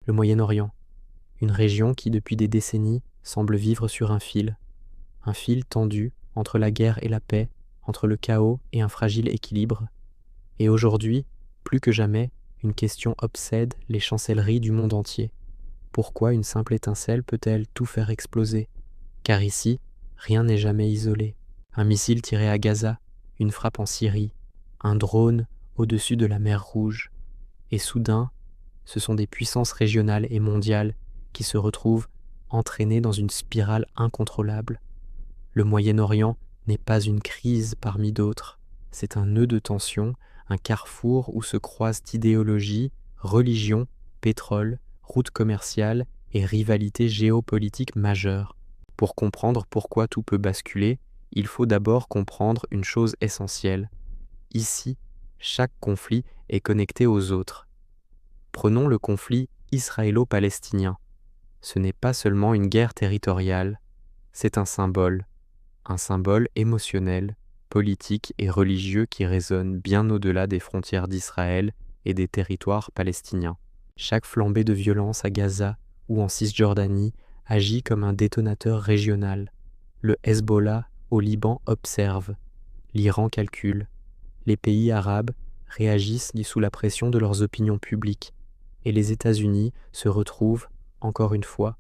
Le Moyen-Orient, une région qui depuis des décennies semble vivre sur un fil tendu entre la guerre et la paix, entre le chaos et un fragile équilibre. Et aujourd'hui, plus que jamais, une question obsède les chancelleries du monde entier. Pourquoi une simple étincelle peut-elle tout faire exploser? Car ici, rien n'est jamais isolé. Un missile tiré à Gaza, une frappe en Syrie, un drone au-dessus de la mer Rouge. Et soudain, ce sont des puissances régionales et mondiales qui se retrouvent entraînées dans une spirale incontrôlable. Le Moyen-Orient n'est pas une crise parmi d'autres, c'est un nœud de tension, un carrefour où se croisent idéologie, religion, pétrole, routes commerciales et rivalités géopolitiques majeures. Pour comprendre pourquoi tout peut basculer, il faut d'abord comprendre une chose essentielle. Ici, chaque conflit est connecté aux autres. Prenons le conflit israélo-palestinien. Ce n'est pas seulement une guerre territoriale, c'est un symbole émotionnel, politique et religieux qui résonne bien au-delà des frontières d'Israël et des territoires palestiniens. Chaque flambée de violence à Gaza ou en Cisjordanie agit comme un détonateur régional. Le Hezbollah au Liban observe, l'Iran calcule, les pays arabes réagissent sous la pression de leurs opinions publiques, et les États-Unis se retrouvent, encore une fois,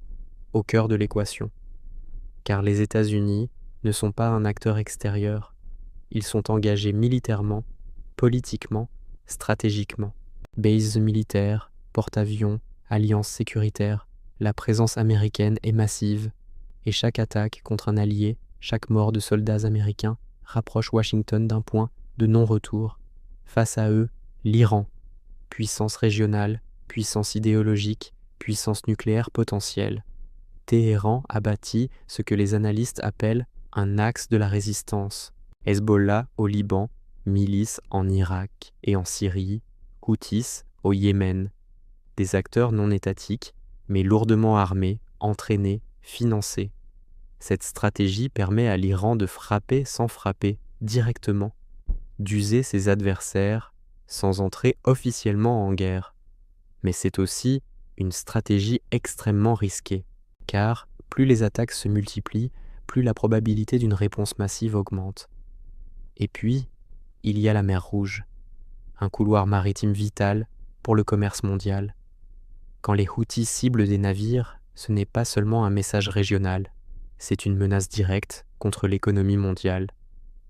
au cœur de l'équation. Car les États-Unis ne sont pas un acteur extérieur, ils sont engagés militairement, politiquement, stratégiquement. Bases militaires, porte-avions, alliances sécuritaires, la présence américaine est massive, et chaque attaque contre un allié, chaque mort de soldats américains rapproche Washington d'un point de non-retour. Face à eux, l'Iran, puissance régionale, puissance idéologique, puissance nucléaire potentielle. Téhéran a bâti ce que les analystes appellent un axe de la résistance. Hezbollah au Liban, milices en Irak et en Syrie, Houthis au Yémen. Des acteurs non étatiques, mais lourdement armés, entraînés, financés. Cette stratégie permet à l'Iran de frapper sans frapper, directement, d'user ses adversaires sans entrer officiellement en guerre. Mais c'est aussi une stratégie extrêmement risquée, car plus les attaques se multiplient, plus la probabilité d'une réponse massive augmente. Et puis, il y a la mer Rouge, un couloir maritime vital pour le commerce mondial. Quand les Houthis ciblent des navires, ce n'est pas seulement un message régional, c'est une menace directe contre l'économie mondiale.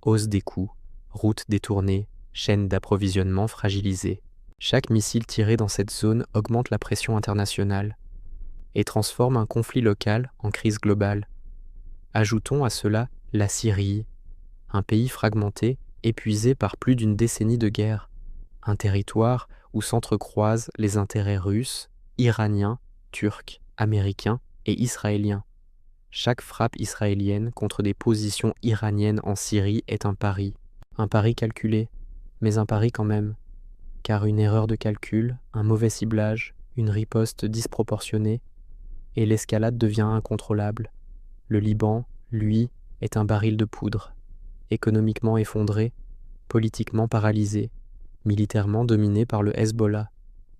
Hausse des coûts, routes détournées, chaînes d'approvisionnement fragilisées. Chaque missile tiré dans cette zone augmente la pression internationale et transforme un conflit local en crise globale. Ajoutons à cela la Syrie, un pays fragmenté, épuisé par plus d'une décennie de guerre, un territoire où s'entrecroisent les intérêts russes, iraniens, turcs, américains et israéliens. Chaque frappe israélienne contre des positions iraniennes en Syrie est un pari calculé, mais un pari quand même, car une erreur de calcul, un mauvais ciblage, une riposte disproportionnée, et l'escalade devient incontrôlable. Le Liban, lui, est un baril de poudre, économiquement effondré, politiquement paralysé, militairement dominé par le Hezbollah.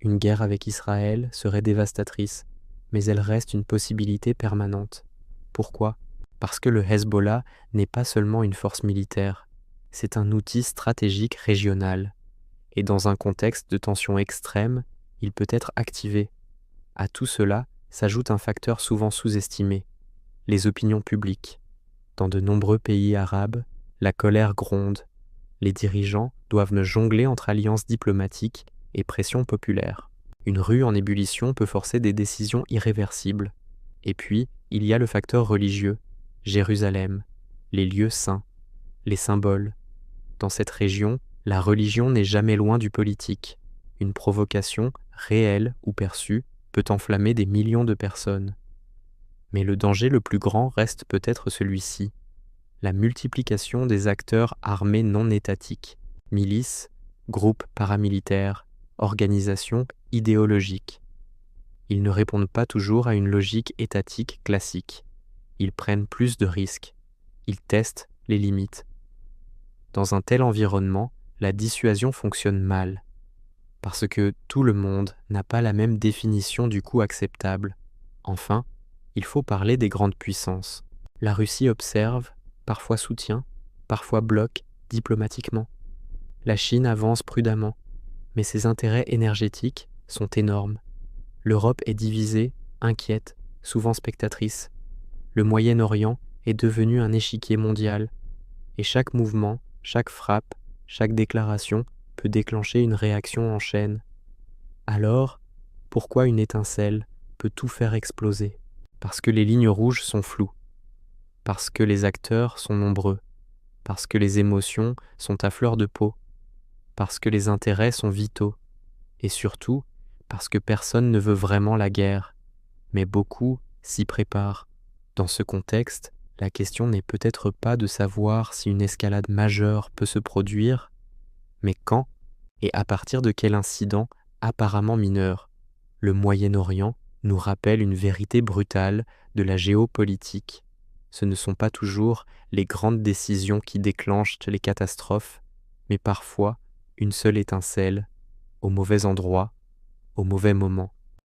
Une guerre avec Israël serait dévastatrice, mais elle reste une possibilité permanente. Pourquoi? Parce que le Hezbollah n'est pas seulement une force militaire, c'est un outil stratégique régional. Et dans un contexte de tension extrême, il peut être activé. À tout cela s'ajoute un facteur souvent sous-estimé, les opinions publiques. Dans de nombreux pays arabes, la colère gronde. Les dirigeants doivent jongler entre alliances diplomatiques et pression populaire. Une rue en ébullition peut forcer des décisions irréversibles. Et puis, il y a le facteur religieux, Jérusalem, les lieux saints, les symboles. Dans cette région, la religion n'est jamais loin du politique. Une provocation, réelle ou perçue, peut enflammer des millions de personnes. Mais le danger le plus grand reste peut-être celui-ci, la multiplication des acteurs armés non étatiques, milices, groupes paramilitaires, organisations idéologiques. Ils ne répondent pas toujours à une logique étatique classique. Ils prennent plus de risques. Ils testent les limites. Dans un tel environnement, la dissuasion fonctionne mal. parce que tout le monde n'a pas la même définition du coût acceptable. Enfin, il faut parler des grandes puissances. La Russie observe, parfois soutient, parfois bloque diplomatiquement. La Chine avance prudemment, mais ses intérêts énergétiques sont énormes. L'Europe est divisée, inquiète, souvent spectatrice. Le Moyen-Orient est devenu un échiquier mondial, et chaque mouvement, chaque frappe, chaque déclaration peut déclencher une réaction en chaîne. Alors, pourquoi une étincelle peut tout faire exploser? Parce que les lignes rouges sont floues, parce que les acteurs sont nombreux, parce que les émotions sont à fleur de peau, parce que les intérêts sont vitaux, et surtout parce que personne ne veut vraiment la guerre, mais beaucoup s'y préparent. Dans ce contexte, la question n'est peut-être pas de savoir si une escalade majeure peut se produire, mais quand et à partir de quel incident apparemment mineur. Le Moyen-Orient nous rappelle une vérité brutale de la géopolitique. Ce ne sont pas toujours les grandes décisions qui déclenchent les catastrophes, mais parfois une seule étincelle, au mauvais endroit, au mauvais moment.